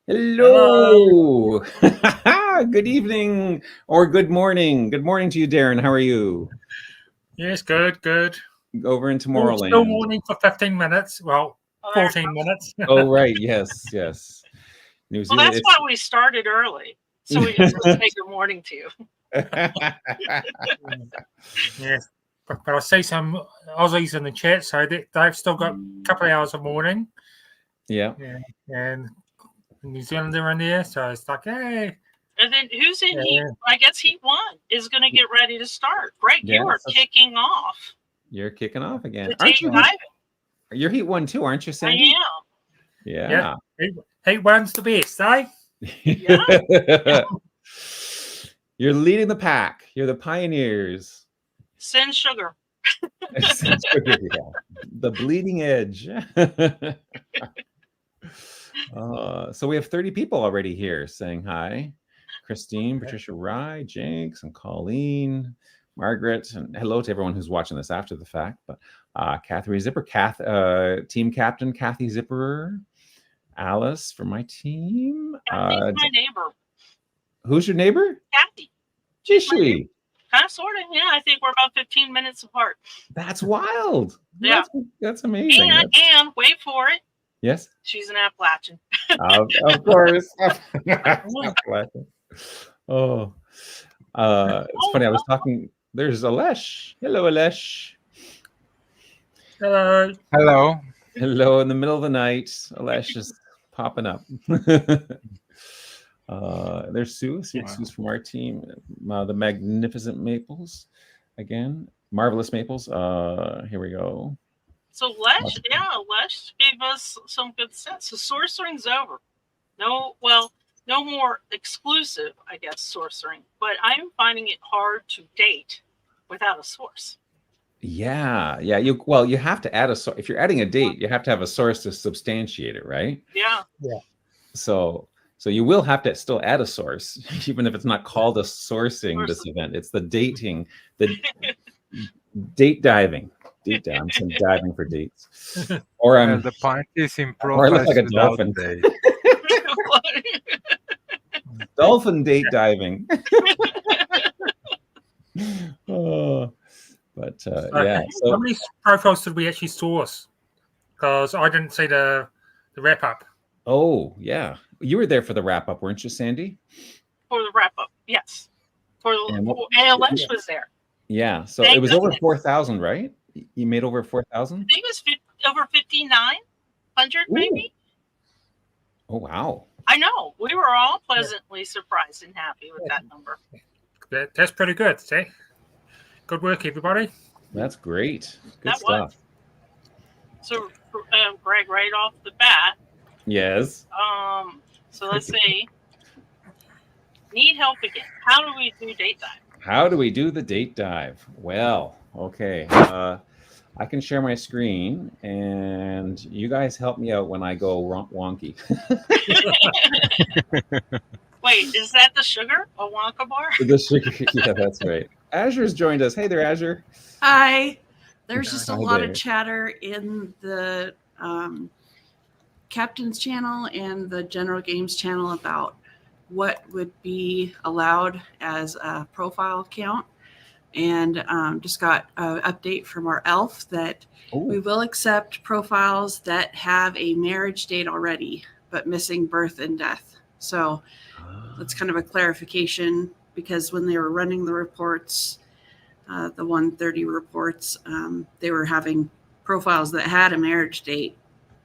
Hello. Hello. Good evening or good morning. Good morning to you, Darren. How are you? Yes, good. Over in Still Tomorrowland. morning for 15 minutes. Well, 14 minutes. Oh, right. Yes. New Well, Zealand. that's why we started early, so we can say good morning to you. Yes. But I see some Aussies in the chat, so they've still got a couple of hours of morning. Yeah. And New Zealander in there, so it's like, hey. And then who's in Heat? I guess Heat 1 is going to get ready to start. Greg, you are kicking off. You're kicking off again. The Aren't you? diving. You're Heat 1 too, aren't you, Sandy? I am. Yeah. Heat 1's the best, eh? Yeah. You're leading the pack. You're the pioneers. Send sugar. Send sugar, yeah. The bleeding edge. So we have 30 people already here saying hi. Christine, Patricia Rye, Jinx, and Colleen, Margaret, and hello to everyone who's watching this after the fact. But Catherine Zipper, team captain Kathy Zipperer, Alice from my team. Kathy's my neighbor. Who's your neighbor? Kathy. Is she? Kind of, sort of. Yeah, I think we're about 15 minutes apart. That's wild. Yeah. That's amazing. And wait for it. Yes? She's an Appalachian. Of course. Appalachian. Oh. It's funny. I was talking. There's Alesh. Hello, Alesh. Hello. Hello. In the middle of the night, Alesh is popping up. There's Sue. Sue's from our team. The Magnificent Maples. Again, Marvelous Maples. Here we go. So Lesh gave us some good sense. So sorcering's over. No more exclusive, I guess, sorcering. But I'm finding it hard to date without a source. Yeah. You have to add a source. If you're adding a date, you have to have a source to substantiate it, right? Yeah. So you will have to still add a source, even if it's not called a sourcing this event. It's the dating, the date diving. Deep down, some diving for dates. Or the point is in or I look like a dolphin. Dolphin date diving. But yeah. So how many profiles did we actually source? Because I didn't see the wrap up. Oh yeah, you were there for the wrap up, weren't you, Sandy? For the wrap up, yes. And Lesh was there. Yeah, so it was over 4,000, right? You made over 4,000? I think it was over 5,900, maybe. Oh, wow. I know. We were all pleasantly surprised and happy with that number. That's pretty good. See? Good work, everybody. That's great. Good stuff. So, Greg, right off the bat. Yes. So let's see. Need help again. How do we do date dive? How do we do the date dive? Well, okay. I can share my screen, and you guys help me out when I go wonky. Wait, is that the sugar? A Wonka bar? The sugar, yeah, that's right. Azure's joined us. Hey there, Azure. Hi. There's just a lot of chatter in the Captain's channel and the General Games channel about what would be allowed as a profile count. And just got an update from our elf that we will accept profiles that have a marriage date already, but missing birth and death. So that's kind of a clarification, because when they were running the reports, the 130 reports, they were having profiles that had a marriage date.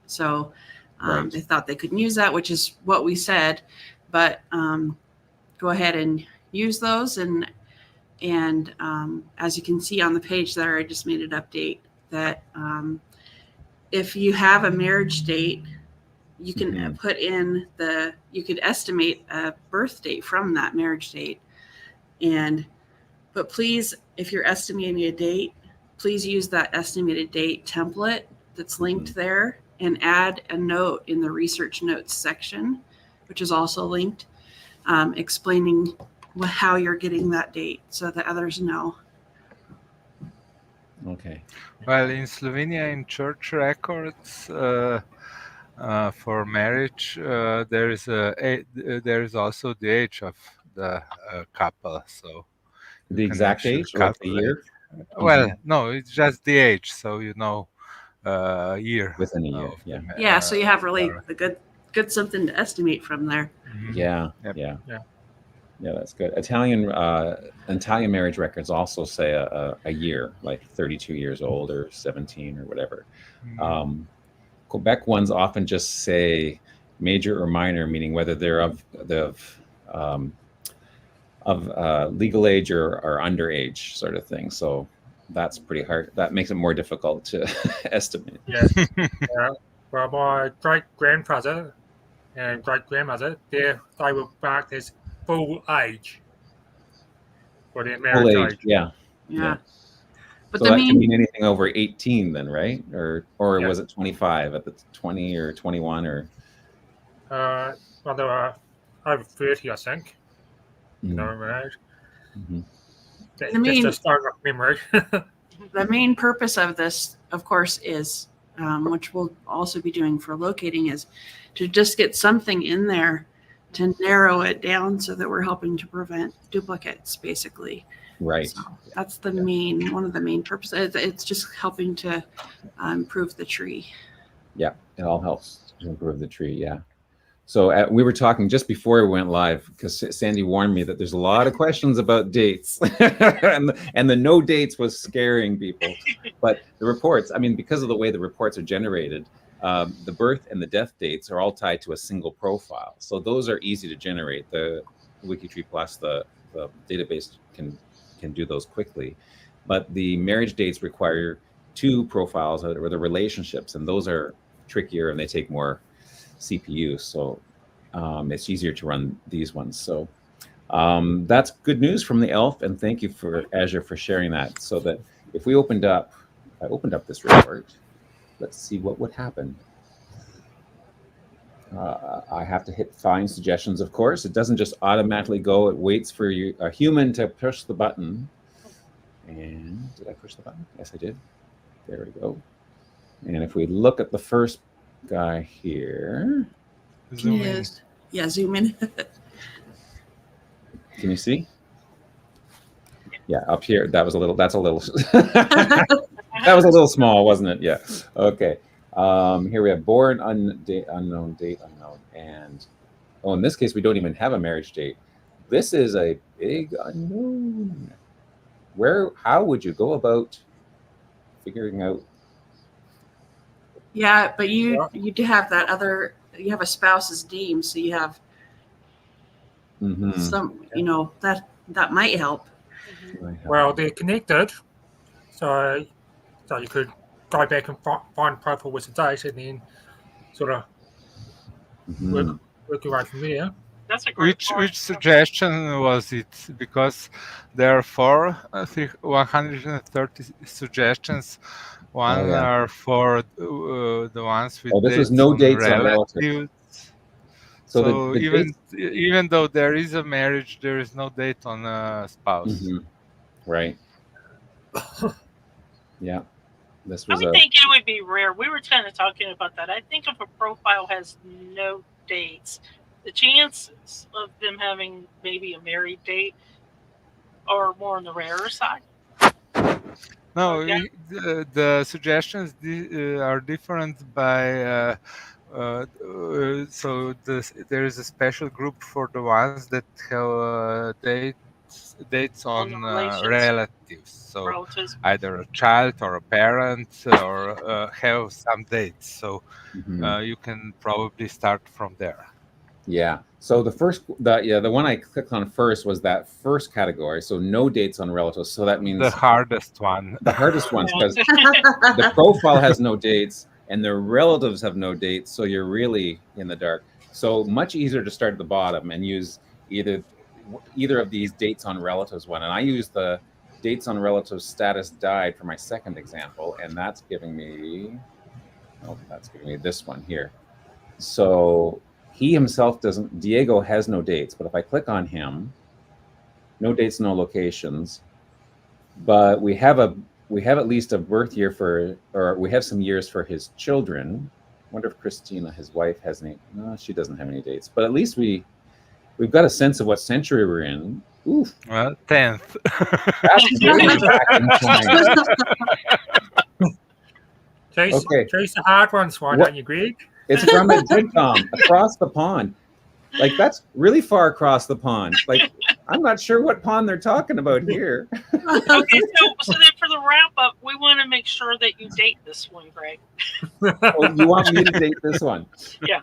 So they thought they couldn't use that, which is what we said. But go ahead and use those. And as you can see on the page there, I just made an update that if you have a marriage date, you can put in you could estimate a birth date from that marriage date. But please, if you're estimating a date, please use that estimated date template that's linked there and add a note in the research notes section, which is also linked, explaining how you're getting that date so that others know. Okay. Well, in Slovenia, in church records, for marriage, there is also the age of the couple, so The you can exact actually age, like the calculate. year? Well, no, it's just the age, so year Within a year, of yeah. Yeah, so you have really marriage. the good something to estimate from there. Mhm. Yeah, Yep. yeah. Yeah. Yeah, that's good. Italian marriage records also say a year, like 32 years old or 17 or whatever. Mhm. Quebec ones often just say major or minor, meaning whether they're of legal age or underage, sort of thing. So that's pretty hard. That makes it more difficult to estimate. Yeah. Well, my great grandfather and great grandmother, they were marked as full age for their Full marriage age, age. yeah. Yeah. But So the that can mean main anything over 18 then, right? Or Yeah. was it 25 at the 20 or 21 or? Well, they were over 30, I think. Mm. Right? Mhm. The main- Just a starting off memory. the main purpose of this, of course, is which we'll also be doing for locating, is to just get something in there to narrow it down so that we're helping to prevent duplicates, basically. Right. So that's the main one of the main purposes. It's just helping to improve the tree. Yeah, it all helps to improve the tree. Yeah. So we were talking just before we went live because Sandy warned me that there's a lot of questions about dates, and the no dates was scaring people. But the reports, I mean, because of the way the reports are generated, the birth and the death dates are all tied to a single profile. So those are easy to generate. The WikiTree Plus, the database can do those quickly, but the marriage dates require two profiles or the relationships, and those are trickier and they take more CPU, so it's easier to run these ones. So that's good news from the ELF, and thank you for Azure for sharing that. So that if I opened up this report, let's see what would happen. I have to hit find suggestions, of course. It doesn't just automatically go. It waits for a human to push the button. And did I push the button? Yes, I did. There we go. And if we look at the first guy here, Zoom in. Yeah, zoom in. can you see? Yeah, up here. That's a little. that was a little small, wasn't it? Yeah. Okay. Here we have born unknown, date unknown, and in this case we don't even have a marriage date. This is a big unknown. How would you go about figuring out? Yeah, but you do have that other. You have a spouse's name, so you have some. That might help. Well, they're connected, so you could go back and find profile with the date, and then sort of work your way from there. That's a great Which suggestion was it? Because there are 130 suggestions. One are for the ones with this dates was no on dates relatives. on relatives. So even though there is a marriage, there is no date on a spouse. Right. Yeah. This I was would think it would be rare. We were kind of talking about that. I think if a profile has no dates, the chances of them having maybe a married date are more on the rarer side. No, the suggestions are different by. So there is a special group for the ones that have dates on relatives. So either a child or a parent or have some dates. So you can probably start from there. Yeah. So the one I clicked on first was that first category. So no dates on relatives. So that means the hardest one. The hardest ones, because the profile has no dates and the relatives have no dates. So you're really in the dark. So much easier to start at the bottom and use either of these dates on relatives one. And I use the dates on relatives status died for my second example, and that's giving me this one here. So he himself Diego has no dates, but if I click on him, no dates, no locations, but we have at least a birth year or we have some years for his children. wonder if Christina, his wife, has any. No, she doesn't have any dates. But at least we've got a sense of what century we're in. Oof. Well, 10th. That's very back in time. Chase the hard ones, why don't you, Greg? It's from a DIGCOM across the pond. Like, that's really far across the pond. Like, I'm not sure what pond they're talking about here. Okay, so then for the wrap up, we want to make sure that you date this one, Greg. Oh, you want me to date this one? Yeah.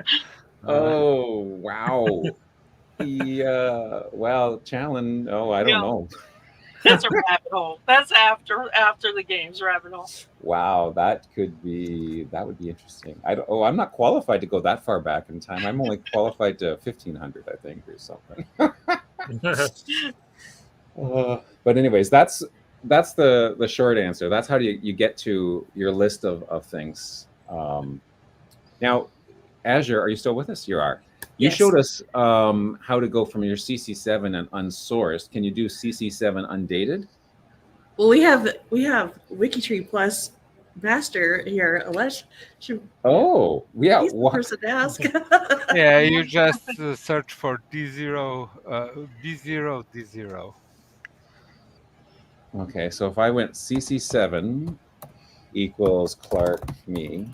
Oh, wow. Yeah. Well, Challen. Oh, I don't know. That's a rabbit hole. That's after the game's rabbit hole. Wow, that would be interesting. I'm not qualified to go that far back in time. I'm only qualified to 1500, I think, or something. But anyways, that's the short answer. That's how you get to your list of things. Now, Azure, are you still with us? You are. You showed us how to go from your CC7 and unsourced. Can you do CC7 undated? Well, we have WikiTree plus master here. Oh, yeah. He's the person to ask. Yeah, you just search for D0, B0, D0. Okay, so if I went CC7 equals Clark me,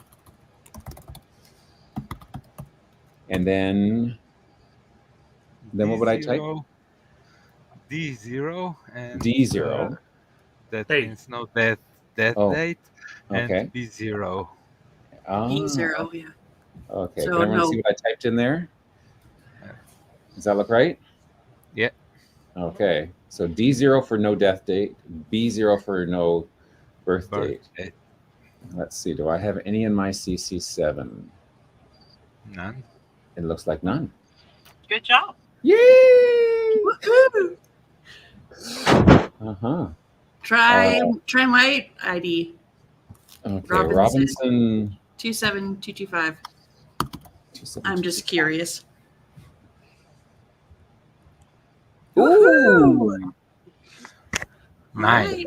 and then what would I type? D0 and D0. That means no death date. Okay. And B0. B0, yeah. Okay. So can everyone see what I typed in there? Does that look right? Yeah. Okay. So D0 for no death date, B0 for no birth date. Let's see. Do I have any in my CC7? None. It looks like none. Good job. Yay! Woohoo! Uh-huh. Try my ID. Okay, Robinson 27225. I'm just curious. Ooh! Nice. Right.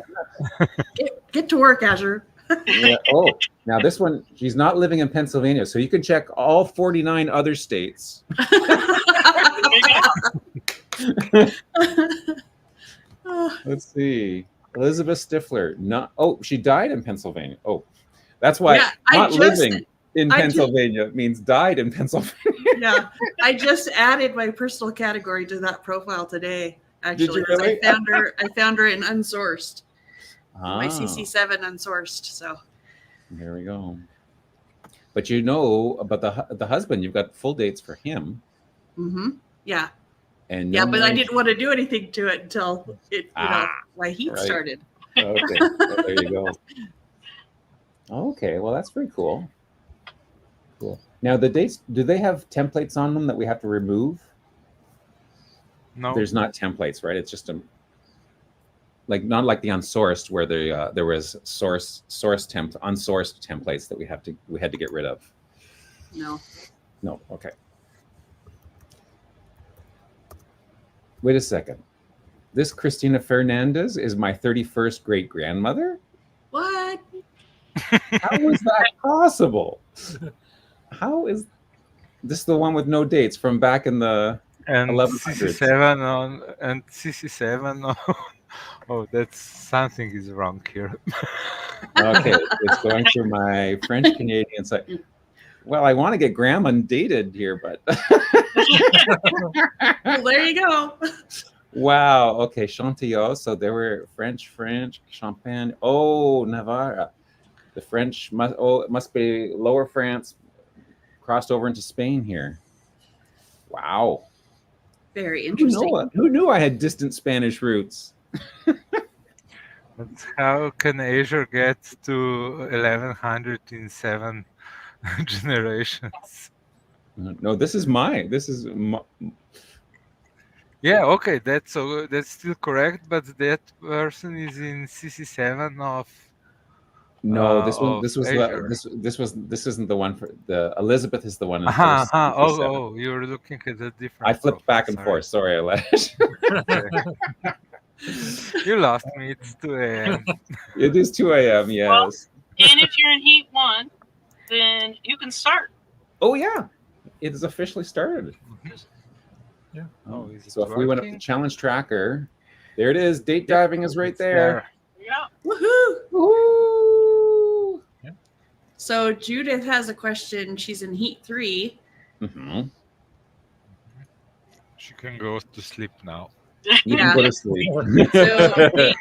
Get to work, Azure. Yeah. Oh, now this one, she's not living in Pennsylvania, so you can check all 49 other states. Let's see. Elizabeth Stifler. She died in Pennsylvania. Oh, that's why living in Pennsylvania means died in Pennsylvania. Yeah, I just added my personal category to that profile today. Actually, did you really? I found her in unsourced. My CC7 unsourced. So there we go. But you know about the husband. You've got full dates for him. Mm-hmm. Yeah. And but I didn't want to do anything to it until my heat started. Okay, well, there you go. Okay, well that's pretty cool. Cool. Now the dates, do they have templates on them that we have to remove? No. There's not templates, right? It's just not like the unsourced where there was unsourced templates that we had to get rid of. No. No. Okay. Wait a second. This Cristina Fernandez is my 31st great grandmother? What? How is that possible? How is this the one with no dates from back in the 1100s? CC7 oh, that's something is wrong here. Okay, it's going through my French Canadian site. Well, I want to get grandma dated here, but well, there you go. Wow. Okay, Chantilly. So there were French, Champagne. Oh, Navarre. The French must be Lower France, crossed over into Spain here. Wow. Very interesting. Who knew I had distant Spanish roots? But how can Azure get to 1100 in 7 generations? No, this is mine. Yeah, okay, that's still correct, but that person is in CC7 of. No, this isn't the one for the Elizabeth is the one. Oh, you're looking at a different. I flipped back and forth. Sorry, Alesh. You lost me. It's 2 a.m. It is 2 a.m. Yes. Well, and if you're in Heat 1, then you can start Oh yeah, it is officially started. Yeah. Oh, is it So if we went up the working? challenge tracker, there it is. Date diving is right there. Yeah. Woohoo! Woo! So Judith has a question. She's in Heat 3. Mm-hmm. She can go to sleep now. You Yeah. can go to sleep. So Yeah.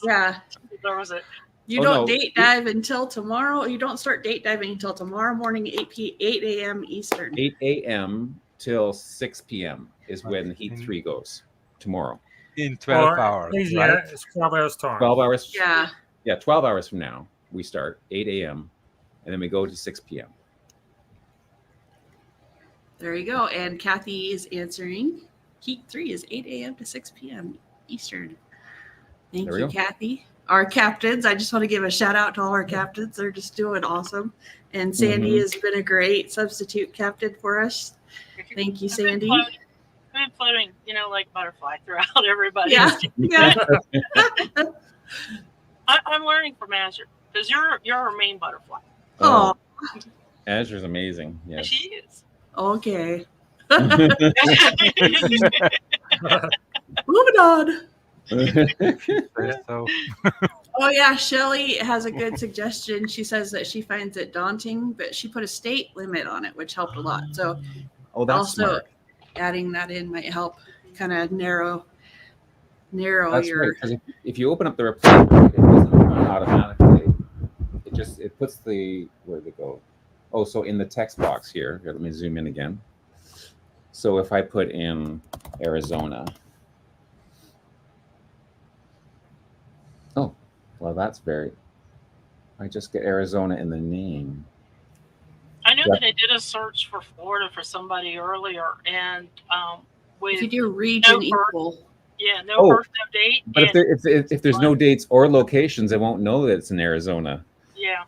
yeah, There was it. you Oh, don't no. date dive until tomorrow. You don't start date diving until tomorrow morning, 8 a.m. Eastern. 8 a.m. till 6 p.m. is when Heat 3 goes tomorrow. In 12 Or hours, easier, right? it's 12 hours time. 12 hours. Yeah. Yeah, 12 hours from now, we start 8 a.m. and then we go to 6 p.m. There you go. And Kathy is answering. Heat 3 is 8 a.m. to 6 p.m. Eastern. Thank There we you, go. Kathy. Our captains, I just want to give a shout out to all our captains. They're just doing awesome. And Sandy has been a great substitute captain for us. Thank you, Sandy. I've been floating, like butterfly throughout everybody. Yeah. Yeah. I'm learning from Azure because you're our main butterfly. Oh, Azure's amazing. Yes. She is. okay. Moving on. So Oh yeah, Shelly has a good suggestion. She says that she finds it daunting, but she put a state limit on it, which helped a lot. So Oh, that's also smart. adding that in might help kind of narrow That's your right. Because if you open up the report, it doesn't run automatically. It puts the, where'd it go? Oh, so in the text box here, let me zoom in again. So if I put in Arizona. Oh, well, that's I just get Arizona in the name. I know that I did a search for Florida for somebody earlier, and with if you do region equal. Yeah, no birth, no date. But if there's no dates or locations, it won't know that it's in Arizona. Yeah.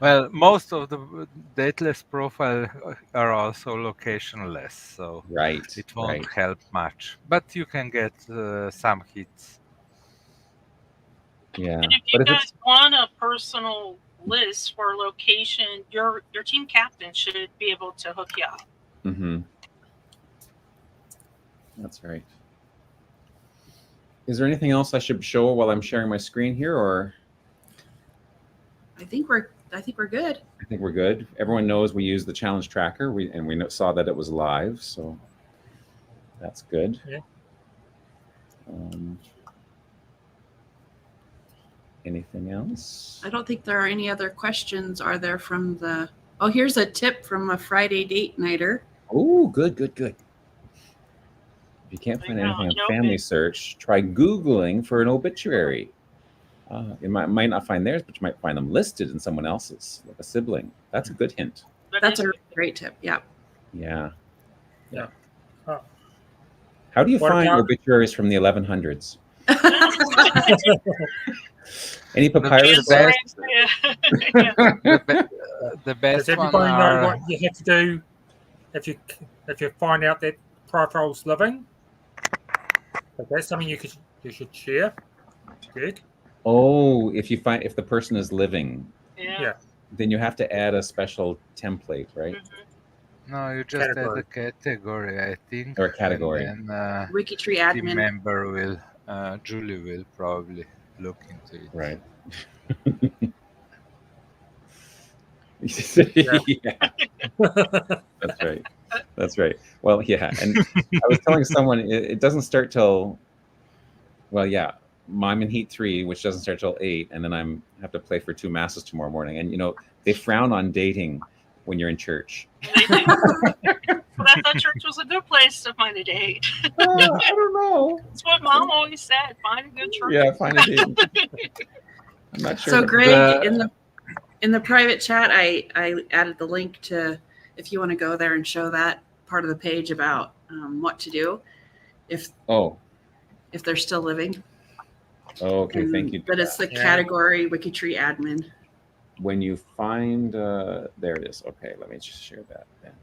Well, most of the dateless profiles are also locationless, so it won't help much. But you can get some hits. Yeah. And if you guys want a personal list for location, your team captain should be able to hook you up. Mm-hmm. That's right. Is there anything else I should show while I'm sharing my screen here, or? I think we're good. I think we're good. Everyone knows we use the challenge tracker. We saw that it was live, so that's good. Yeah. Anything else? I don't think there are any other questions. Are there from the? Oh, here's a tip from a Friday date nighter. Oh, good. If you can't find anything on family search, try Googling for an obituary. You might not find theirs, but you might find them listed in someone else's, like a sibling. That's a good hint. That's a great tip. Yeah. Yeah. Oh. How do you find obituaries from the 1100s? Any papyrus? The best Does everybody know what you have to do if you find out that profile's living? Is that something you should share? Good. Oh, if the person is living, yeah, then you have to add a special template, right? Mm-hmm. No, you just add a category, I think, or a category. And WikiTree admin team member will, Julie will probably look into it. Right. That's right. Well, yeah, and I was telling someone it doesn't start till. Well, yeah. I'm in Heat 3, which doesn't start till 8, and then I have to play for 2 masses tomorrow morning. And they frown on dating when you're in church. Well, I thought church was a good place to find a date. I don't know. That's what Mom always said. Find a good church. Yeah, find a date. I'm not sure. So, Greg, in the private chat, I added the link to if you want to go there and show that part of the page about what to do if they're still living. Oh, okay, thank you. But it's the category WikiTree admin. When you find, there it is. Okay, let me just share that then.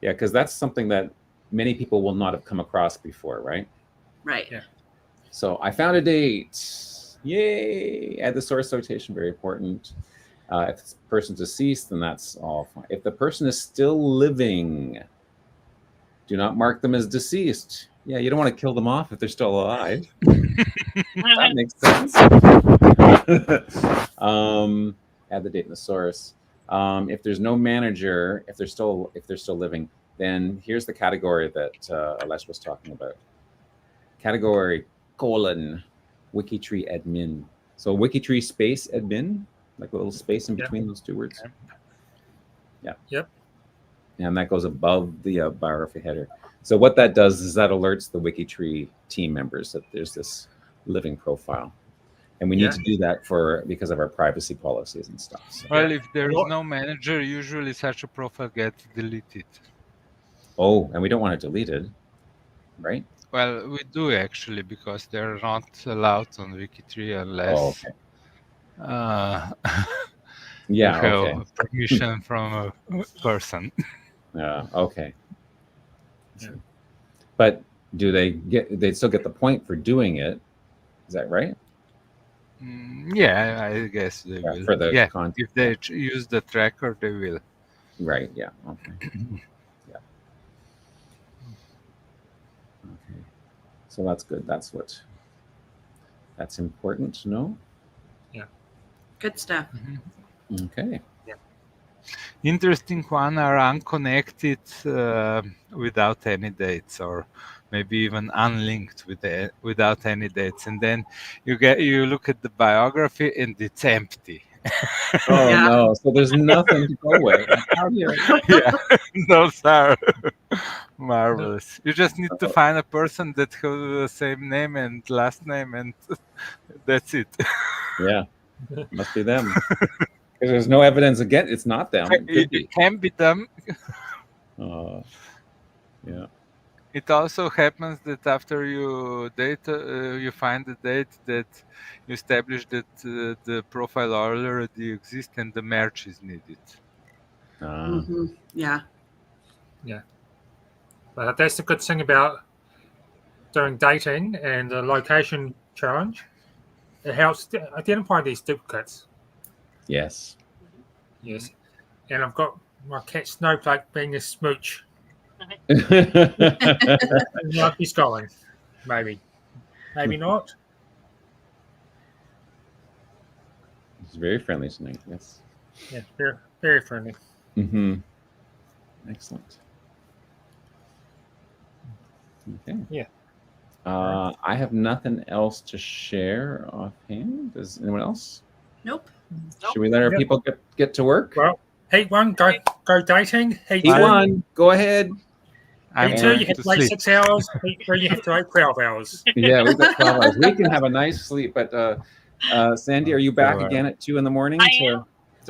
Yeah, because that's something that many people will not have come across before, right? Right. Yeah. So I found a date. Yay! Add the source citation, very important. If the person's deceased, then that's all fine. If the person is still living, do not mark them as deceased. Yeah, you don't want to kill them off if they're still alive. That makes sense. Add the date and the source. If there's no manager, if they're still living, then here's the category that Alesh was talking about. Category : WikiTree admin. So WikiTree space admin, like a little space in between those two words. Yeah. Yep. And that goes above the biography header. So what that does is that alerts the WikiTree team members that there's this living profile. And we need to do that because of our privacy policies and stuff. So. Well, if there is no manager, usually such a profile gets deleted. Oh, and we don't want it deleted, right? Well, we do actually, because they're not allowed on WikiTree unless you have permission from a person. Yeah. Okay. Yeah. But do they still get the point for doing it? Is that right? Yeah, I guess they will. For the content. If they use the tracker, they will. Right. Yeah. Okay. Yeah. Okay. So that's good. That's important to know. Yeah. Good stuff. Mm-hmm. Okay. Yeah. Interesting one are unconnected without any dates, or maybe even unlinked without any dates, and then you look at the biography and it's empty. Oh no! So there's nothing to go with. Yeah, those are marvelous. You just need to find a person that has the same name and last name, and that's it. Yeah, must be them. Because there's no evidence again. It's not them. It can be them. Yeah. It also happens that after you date, you find the date that you establish that the profile already exists and the merge is needed. Yeah. Yeah. But that's the good thing about doing dating and the location challenge. It helps identify these duplicates. Yes. Yes. And I've got my cat Snowflake being a smooch. Might be going. Maybe not. It's very friendly tonight. Yes. Yeah, very, very friendly. Mm-hmm. Excellent. Okay. Yeah. I have nothing else to share offhand. Does anyone else? Nope. Should we let our people get to work? Well, Heat 1, go dating. Heat 1, go ahead. Heat 2, you have to wait 6 hours. Heat 3, you have to wait 12 hours. Yeah, we've got 12 hours. We can have a nice sleep, but Sandy, are you back again at 2 in the morning to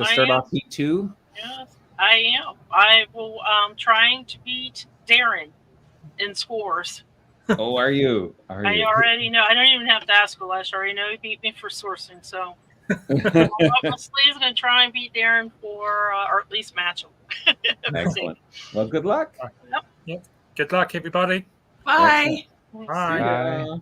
start off Heat 2? Yes, I am. I will trying to beat Darren in scores. Oh, are you? I already know. I don't even have to ask Alesh. I already know he beat me for sourcing, so Lee's going to try and beat Darren or at least match him. Excellent. Well, good luck. Yep. Good luck, everybody. Bye. Bye. Bye.